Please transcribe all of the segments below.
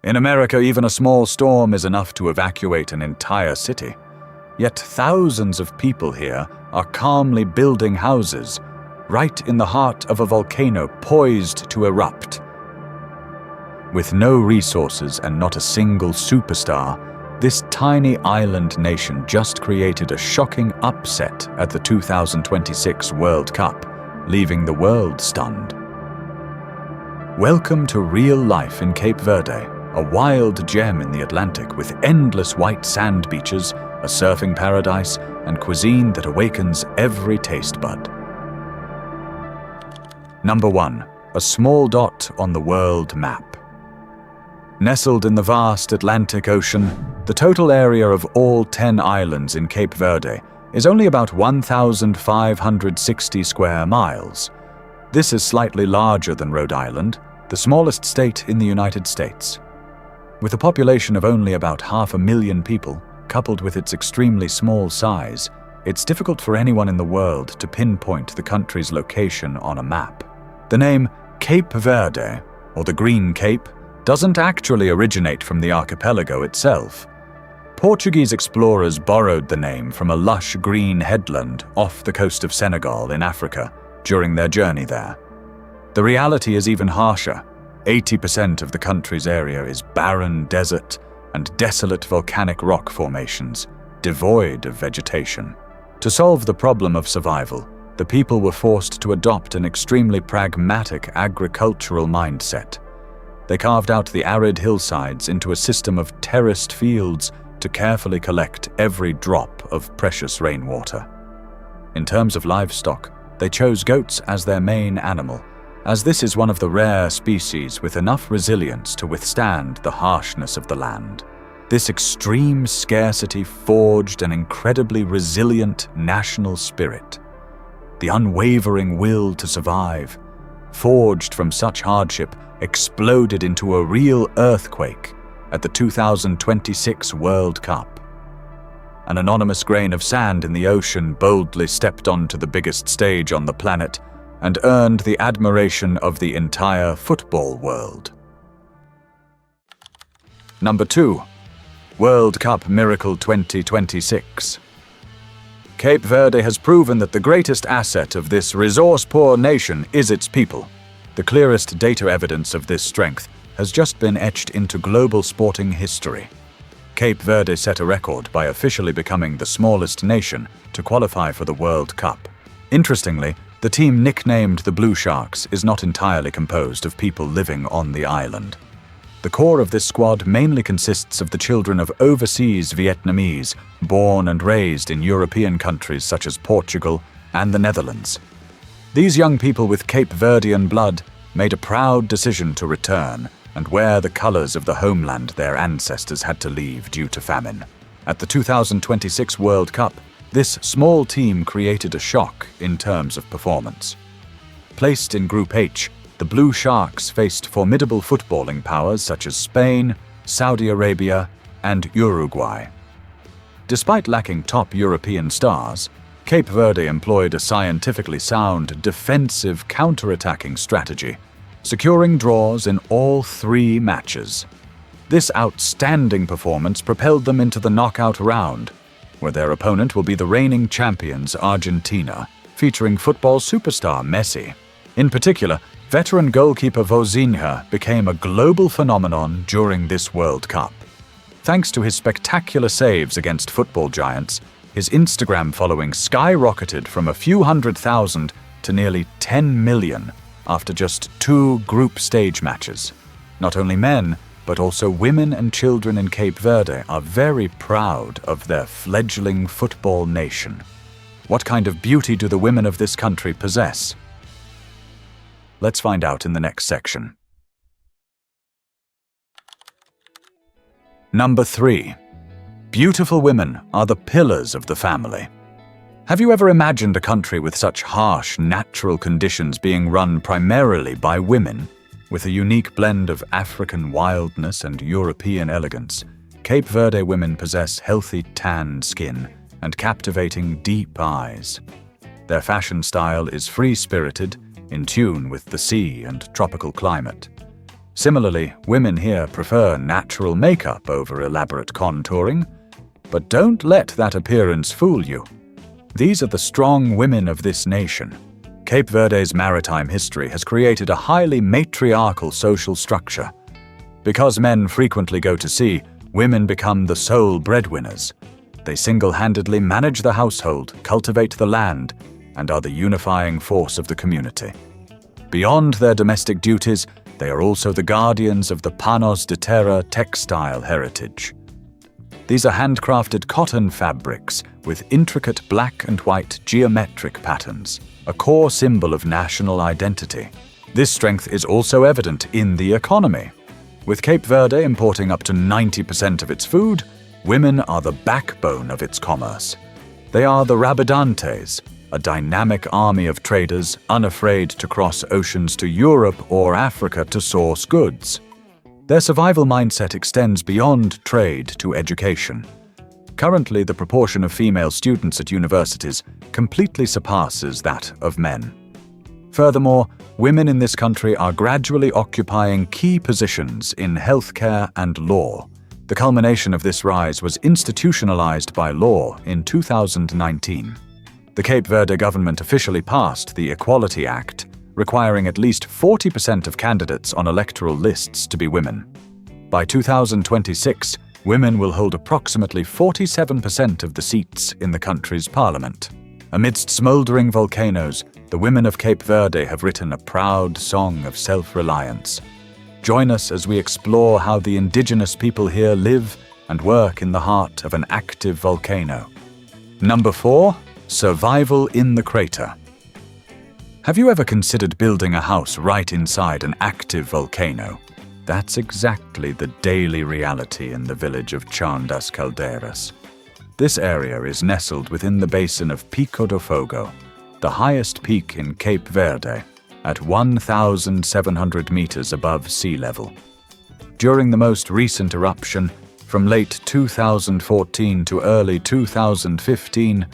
In America, even a small storm is enough to evacuate an entire city. Yet thousands of people here are calmly building houses, right in the heart of a volcano poised to erupt. With no resources and not a single superstar, this tiny island nation just created a shocking upset at the 2026 World Cup, leaving the world stunned. Welcome to real life in Cape Verde, a wild gem in the Atlantic with endless white sand beaches, a surfing paradise, and cuisine that awakens every taste bud. Number 1. A small dot on the world map. Nestled in the vast Atlantic Ocean, the total area of all 10 islands in Cape Verde is only about 1,560 square miles. This is slightly larger than Rhode Island, the smallest state in the United States. With a population of only about 500,000 people, coupled with its extremely small size, it's difficult for anyone in the world to pinpoint the country's location on a map. The name Cape Verde, or the Green Cape, doesn't actually originate from the archipelago itself. Portuguese explorers borrowed the name from a lush green headland off the coast of Senegal in Africa during their journey there. The reality is even harsher. 80% of the country's area is barren desert and desolate volcanic rock formations, devoid of vegetation. To solve the problem of survival, the people were forced to adopt an extremely pragmatic agricultural mindset. They carved out the arid hillsides into a system of terraced fields to carefully collect every drop of precious rainwater. In terms of livestock, they chose goats as their main animal, as this is one of the rare species with enough resilience to withstand the harshness of the land. This extreme scarcity forged an incredibly resilient national spirit. The unwavering will to survive, forged from such hardship, exploded into a real earthquake at the 2026 World Cup. An anonymous grain of sand in the ocean boldly stepped onto the biggest stage on the planet and earned the admiration of the entire football world. Number 2. World Cup Miracle 2026. Cape Verde has proven that the greatest asset of this resource-poor nation is its people. The clearest data evidence of this strength has just been etched into global sporting history. Cape Verde set a record by officially becoming the smallest nation to qualify for the World Cup. Interestingly, the team nicknamed the Blue Sharks is not entirely composed of people living on the island. The core of this squad mainly consists of the children of overseas Vietnamese, born and raised in European countries such as Portugal and the Netherlands. These young people with Cape Verdean blood made a proud decision to return and wear the colors of the homeland their ancestors had to leave due to famine. At the 2026 World Cup, this small team created a shock in terms of performance. Placed in Group H, the Blue Sharks faced formidable footballing powers such as Spain, Saudi Arabia, and Uruguay. Despite lacking top European stars, Cape Verde employed a scientifically sound defensive counter-attacking strategy, securing draws in all 3 matches. This outstanding performance propelled them into the knockout round, where their opponent will be the reigning champions Argentina, featuring football superstar Messi. In particular, veteran goalkeeper CUISINE became a global phenomenon during this World Cup. Thanks to his spectacular saves against football giants, his Instagram following skyrocketed from a few 100,000 to nearly 10 million after just 2 group stage matches. Not only men, but also women and children in Cape Verde are very proud of their fledgling football nation. What kind of beauty do the women of this country possess? Let's find out in the next section. Number 3. Beautiful women are the pillars of the family. Have you ever imagined a country with such harsh natural conditions being run primarily by women? With a unique blend of African wildness and European elegance, Cape Verde women possess healthy tan skin and captivating deep eyes. Their fashion style is free-spirited, in tune with the sea and tropical climate. Similarly, women here prefer natural makeup over elaborate contouring, but don't let that appearance fool you. These are the strong women of this nation. Cape Verde's maritime history has created a highly matriarchal social structure. Because men frequently go to sea, women become the sole breadwinners. They single-handedly manage the household, cultivate the land, and are the unifying force of the community. Beyond their domestic duties, they are also the guardians of the Panos de Terra textile heritage. These are handcrafted cotton fabrics with intricate black and white geometric patterns, a core symbol of national identity. This strength is also evident in the economy. With Cape Verde importing up to 90% of its food, women are the backbone of its commerce. They are the Rabidantes, a dynamic army of traders unafraid to cross oceans to Europe or Africa to source goods. Their survival mindset extends beyond trade to education. Currently, the proportion of female students at universities completely surpasses that of men. Furthermore, women in this country are gradually occupying key positions in healthcare and law. The culmination of this rise was institutionalized by law in 2019. The Cape Verde government officially passed the Equality Act, requiring at least 40% of candidates on electoral lists to be women. By 2026, women will hold approximately 47% of the seats in the country's parliament. Amidst smoldering volcanoes, the women of Cape Verde have written a proud song of self-reliance. Join us as we explore how the indigenous people here live and work in the heart of an active volcano. Number 4. Survival in the crater. Have you ever considered building a house right inside an active volcano? That's exactly the daily reality in the village of Chandas Calderas. This area is nestled within the basin of Pico do Fogo, the highest peak in Cape Verde, at 1,700 meters above sea level. During the most recent eruption, from late 2014 to early 2015,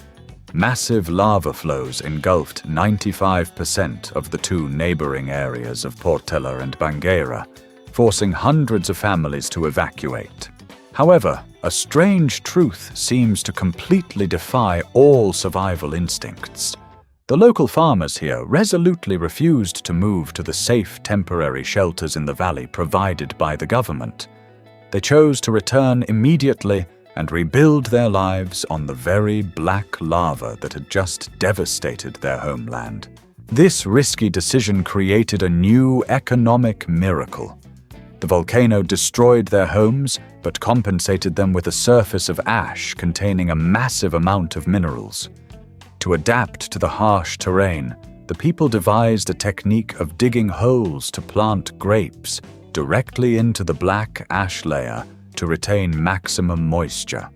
massive lava flows engulfed 95% of the two neighboring areas of Portela and Bangueira, forcing hundreds of families to evacuate. However, a strange truth seems to completely defy all survival instincts. The local farmers here resolutely refused to move to the safe temporary shelters in the valley provided by the government. They chose to return immediately and rebuild their lives on the very black lava that had just devastated their homeland. This risky decision created a new economic miracle. The volcano destroyed their homes, but compensated them with a surface of ash containing a massive amount of minerals. To adapt to the harsh terrain, the people devised a technique of digging holes to plant grapes directly into the black ash layer to retain maximum moisture.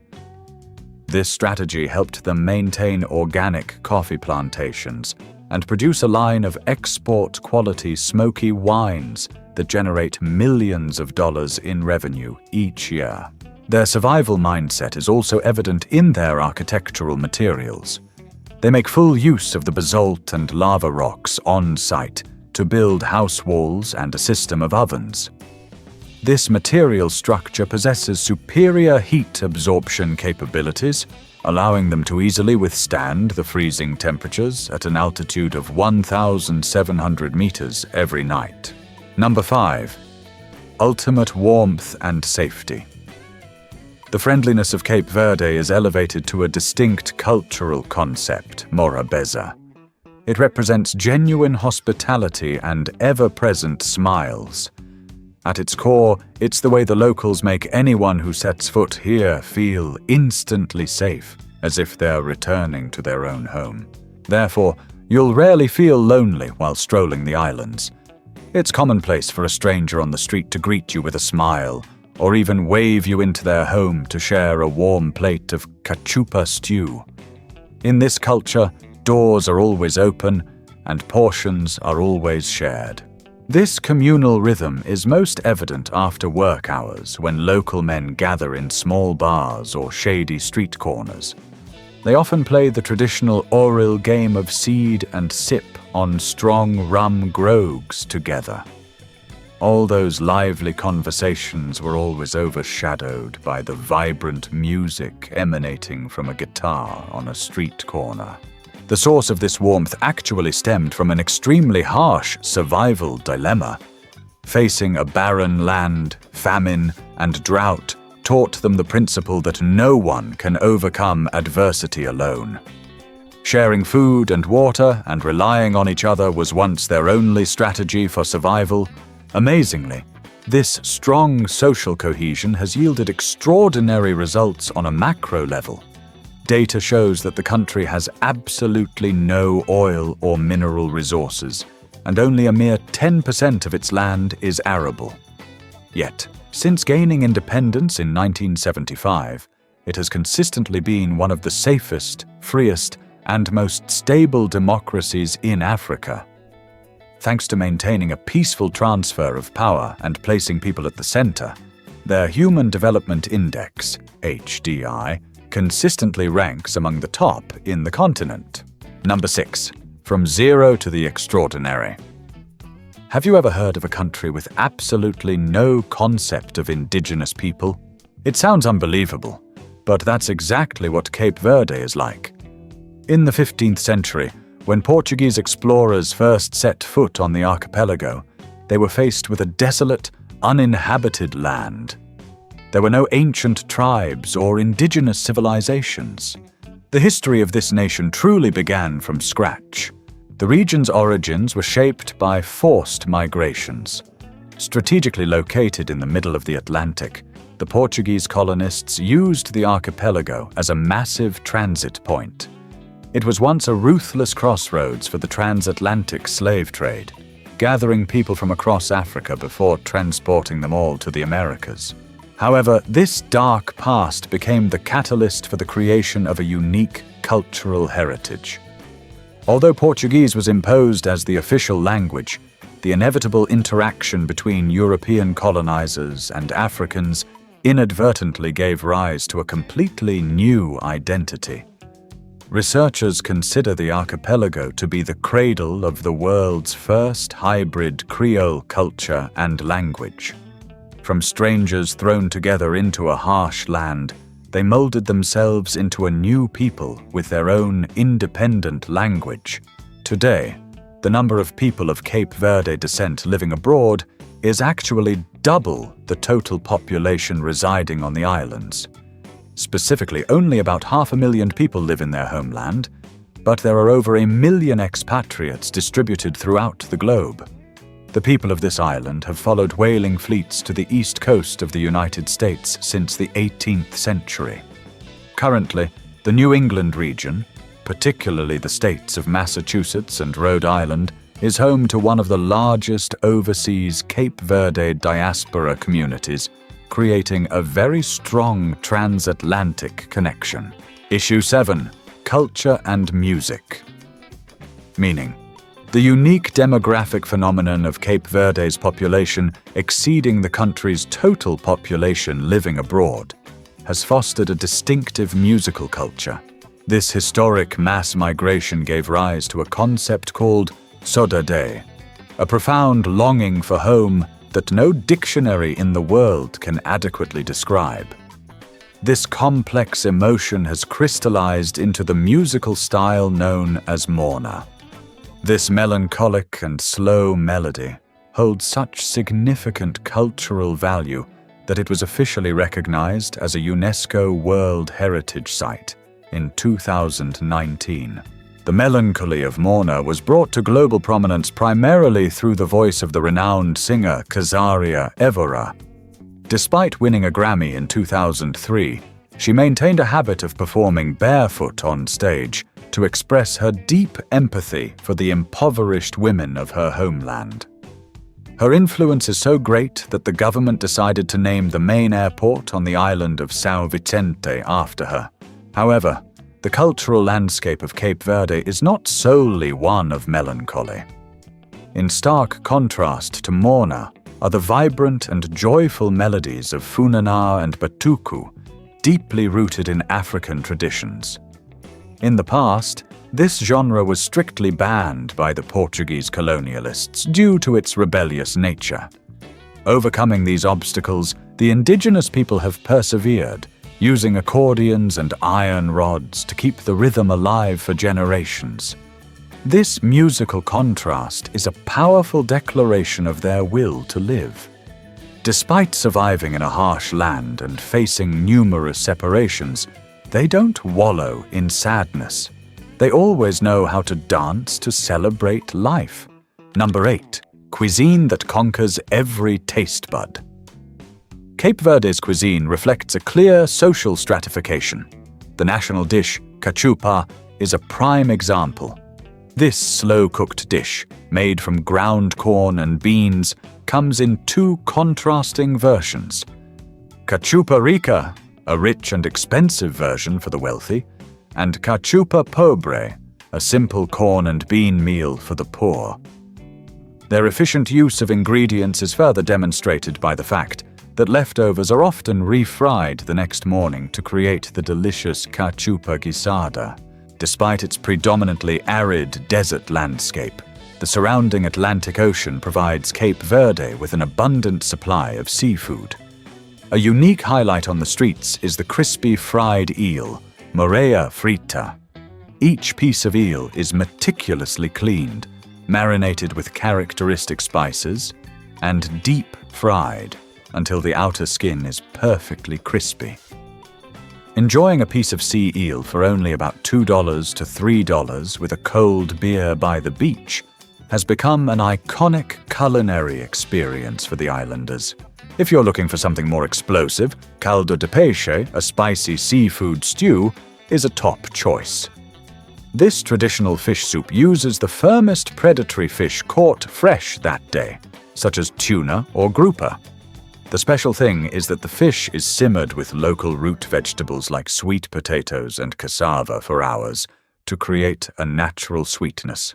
This strategy helped them maintain organic coffee plantations and produce a line of export-quality smoky wines that generate millions of dollars in revenue each year. Their survival mindset is also evident in their architectural materials. They make full use of the basalt and lava rocks on site to build house walls and a system of ovens. This material structure possesses superior heat absorption capabilities, allowing them to easily withstand the freezing temperatures at an altitude of 1,700 meters every night. Number 5. Ultimate warmth and safety. The friendliness of Cape Verde is elevated to a distinct cultural concept, morabeza. It represents genuine hospitality and ever-present smiles. At its core, it's the way the locals make anyone who sets foot here feel instantly safe, as if they're returning to their own home. Therefore, you'll rarely feel lonely while strolling the islands. It's commonplace for a stranger on the street to greet you with a smile, or even wave you into their home to share a warm plate of cachupa stew. In this culture, doors are always open, and portions are always shared. This communal rhythm is most evident after work hours when local men gather in small bars or shady street corners. They often play the traditional Oril game of seed and sip on strong rum grogs together. All those lively conversations were always overshadowed by the vibrant music emanating from a guitar on a street corner. The source of this warmth actually stemmed from an extremely harsh survival dilemma. Facing a barren land, famine, and drought taught them the principle that no one can overcome adversity alone. Sharing food and water and relying on each other was once their only strategy for survival. Amazingly, this strong social cohesion has yielded extraordinary results on a macro level. Data shows that the country has absolutely no oil or mineral resources, and only a mere 10% of its land is arable. Yet, since gaining independence in 1975, it has consistently been one of the safest, freest, and most stable democracies in Africa. Thanks to maintaining a peaceful transfer of power and placing people at the center, their Human Development Index, HDI, consistently ranks among the top in the continent. Number 6. From zero to the extraordinary. Have you ever heard of a country with absolutely no concept of indigenous people? It sounds unbelievable, but that's exactly what Cape Verde is like. In the 15th century, when Portuguese explorers first set foot on the archipelago, they were faced with a desolate, uninhabited land. There were no ancient tribes or indigenous civilizations. The history of this nation truly began from scratch. The region's origins were shaped by forced migrations. Strategically located in the middle of the Atlantic, the Portuguese colonists used the archipelago as a massive transit point. It was once a ruthless crossroads for the transatlantic slave trade, gathering people from across Africa before transporting them all to the Americas. However, this dark past became the catalyst for the creation of a unique cultural heritage. Although Portuguese was imposed as the official language, the inevitable interaction between European colonizers and Africans inadvertently gave rise to a completely new identity. Researchers consider the archipelago to be the cradle of the world's first hybrid Creole culture and language. From strangers thrown together into a harsh land, they molded themselves into a new people with their own independent language. Today, the number of people of Cape Verde descent living abroad is actually double the total population residing on the islands. Specifically, only about 500,000 people live in their homeland, but there are over 1 million expatriates distributed throughout the globe. The people of this island have followed whaling fleets to the east coast of the United States since the 18th century. Currently, the New England region, particularly the states of Massachusetts and Rhode Island, is home to one of the largest overseas Cape Verde diaspora communities, creating a very strong transatlantic connection. Issue 7. Culture and music. Meaning, the unique demographic phenomenon of Cape Verde's population exceeding the country's total population living abroad has fostered a distinctive musical culture. This historic mass migration gave rise to a concept called saudade, a profound longing for home that no dictionary in the world can adequately describe. This complex emotion has crystallized into the musical style known as Morna. This melancholic and slow melody holds such significant cultural value that it was officially recognized as a UNESCO World Heritage Site in 2019. The melancholy of Morna was brought to global prominence primarily through the voice of the renowned singer Casaria Evora. Despite winning a Grammy in 2003, she maintained a habit of performing barefoot on stage to express her deep empathy for the impoverished women of her homeland. Her influence is so great that the government decided to name the main airport on the island of São Vicente after her. However, the cultural landscape of Cape Verde is not solely one of melancholy. In stark contrast to Morna are the vibrant and joyful melodies of Funana and Batuku, deeply rooted in African traditions. In the past, this genre was strictly banned by the Portuguese colonialists due to its rebellious nature. Overcoming these obstacles, the indigenous people have persevered, using accordions and iron rods to keep the rhythm alive for generations. This musical contrast is a powerful declaration of their will to live. Despite surviving in a harsh land and facing numerous separations, they don't wallow in sadness. They always know how to dance to celebrate life. Number 8. Cuisine that conquers every taste bud. Cape Verde's cuisine reflects a clear social stratification. The national dish, cachupa, is a prime example. This slow-cooked dish, made from ground corn and beans, comes in two contrasting versions. Cachupa rica, a rich and expensive version for the wealthy, and cachupa pobre, a simple corn and bean meal for the poor. Their efficient use of ingredients is further demonstrated by the fact that leftovers are often refried the next morning to create the delicious cachupa guisada. Despite its predominantly arid desert landscape, the surrounding Atlantic Ocean provides Cape Verde with an abundant supply of seafood. A unique highlight on the streets is the crispy fried eel, moreia frita. Each piece of eel is meticulously cleaned, marinated with characteristic spices, and deep fried until the outer skin is perfectly crispy. Enjoying a piece of sea eel for only about $2 to $3 with a cold beer by the beach has become an iconic culinary experience for the islanders. If you're looking for something more explosive, caldo de peixe, a spicy seafood stew, is a top choice. This traditional fish soup uses the firmest predatory fish caught fresh that day, such as tuna or grouper. The special thing is that the fish is simmered with local root vegetables like sweet potatoes and cassava for hours to create a natural sweetness.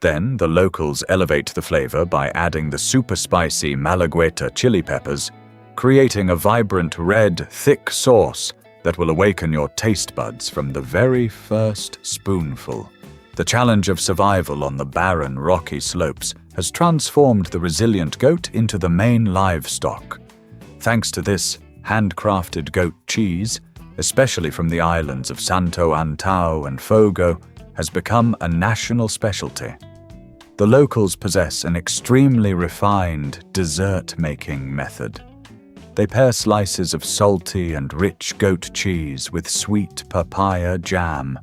Then the locals elevate the flavor by adding the super spicy Malagueta chili peppers, creating a vibrant red, thick sauce that will awaken your taste buds from the very first spoonful. The challenge of survival on the barren, rocky slopes has transformed the resilient goat into the main livestock. Thanks to this handcrafted goat cheese, especially from the islands of Santo Antão and Fogo, has become a national specialty. The locals possess an extremely refined dessert-making method. They pair slices of salty and rich goat cheese with sweet papaya jam.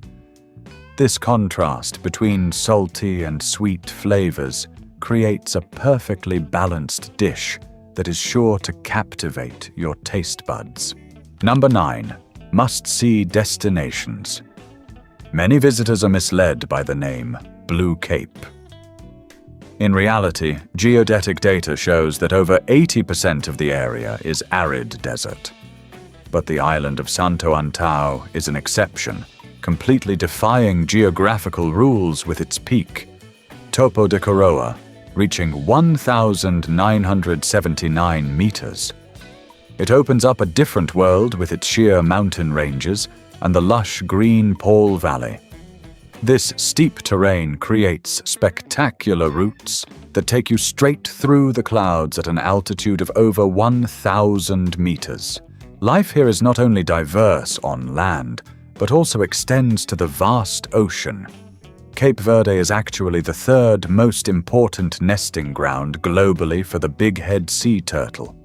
This contrast between salty and sweet flavors creates a perfectly balanced dish that is sure to captivate your taste buds. Number 9. Must-see destinations. Many visitors are misled by the name Blue Cape. In reality, geodetic data shows that over 80% of the area is arid desert. But the island of Santo Antão is an exception, completely defying geographical rules with its peak, Topo de Coroa, reaching 1,979 meters. It opens up a different world with its sheer mountain ranges and the lush green Paul Valley. This steep terrain creates spectacular routes that take you straight through the clouds at an altitude of over 1,000 meters. Life here is not only diverse on land, but also extends to the vast ocean. Cape Verde is actually the third most important nesting ground globally for the bighead sea turtle.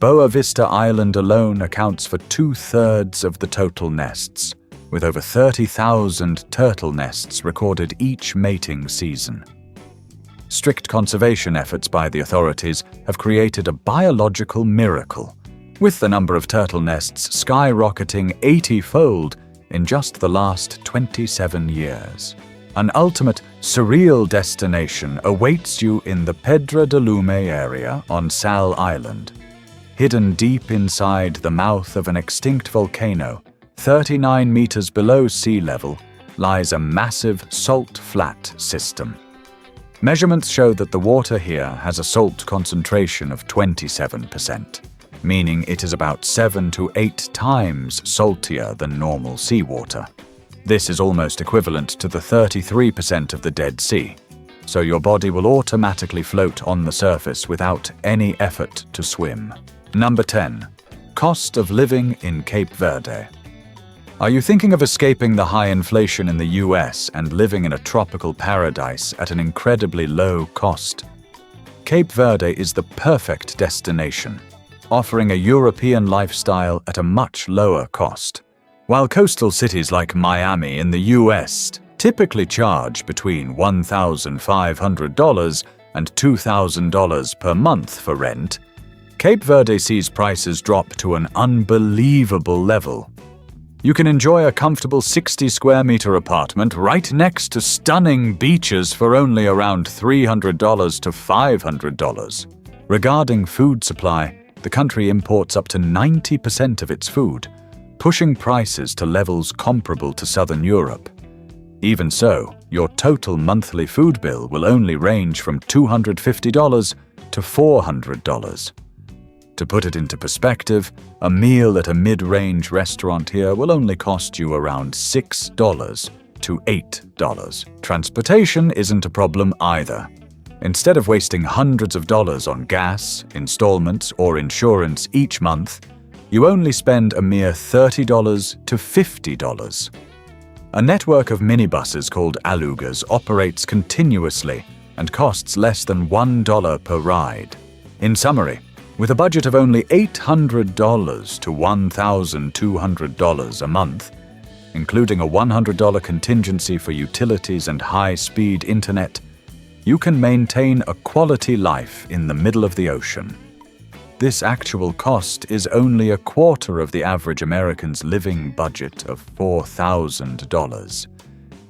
Boa Vista Island alone accounts for 2/3 of the total nests, with over 30,000 turtle nests recorded each mating season. Strict conservation efforts by the authorities have created a biological miracle, with the number of turtle nests skyrocketing 80-fold in just the last 27 years. An ultimate, surreal destination awaits you in the Pedra de Lume area on Sal Island. Hidden deep inside the mouth of an extinct volcano, 39 meters below sea level, lies a massive salt flat system. Measurements show that the water here has a salt concentration of 27%, meaning it is about 7 to 8 times saltier than normal seawater. This is almost equivalent to the 33% of the Dead Sea. so your body will automatically float on the surface without any effort to swim. Number 10. Cost of living in Cape Verde. Are you thinking of escaping the high inflation in the US and living in a tropical paradise at an incredibly low cost? Cape Verde is the perfect destination, offering a European lifestyle at a much lower cost. While coastal cities like Miami in the US typically charge between $1,500 and $2,000 per month for rent, Cape Verde sees prices drop to an unbelievable level. You can enjoy a comfortable 60-square-meter apartment right next to stunning beaches for only around $300 to $500. Regarding food supply, the country imports up to 90% of its food, pushing prices to levels comparable to Southern Europe. Even so, your total monthly food bill will only range from $250 to $400. To put it into perspective, a meal at a mid-range restaurant here will only cost you around $6 to $8. Transportation isn't a problem either. Instead of wasting hundreds of dollars on gas, installments, or insurance each month, you only spend a mere $30 to $50. A network of minibuses called alugas operates continuously and costs less than $1 per ride. In summary, with a budget of only $800 to $1,200 a month, including a $100 contingency for utilities and high-speed internet, you can maintain a quality life in the middle of the ocean. This actual cost is only a quarter of the average American's living budget of $4,000.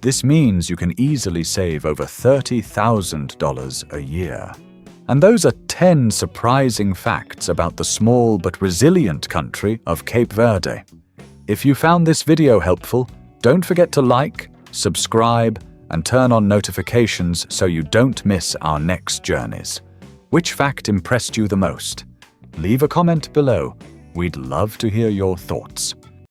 This means you can easily save over $30,000 a year. And those are 10 surprising facts about the small but resilient country of Cape Verde. If you found this video helpful, don't forget to like, subscribe, and turn on notifications so you don't miss our next journeys. Which fact impressed you the most? Leave a comment below. We'd love to hear your thoughts.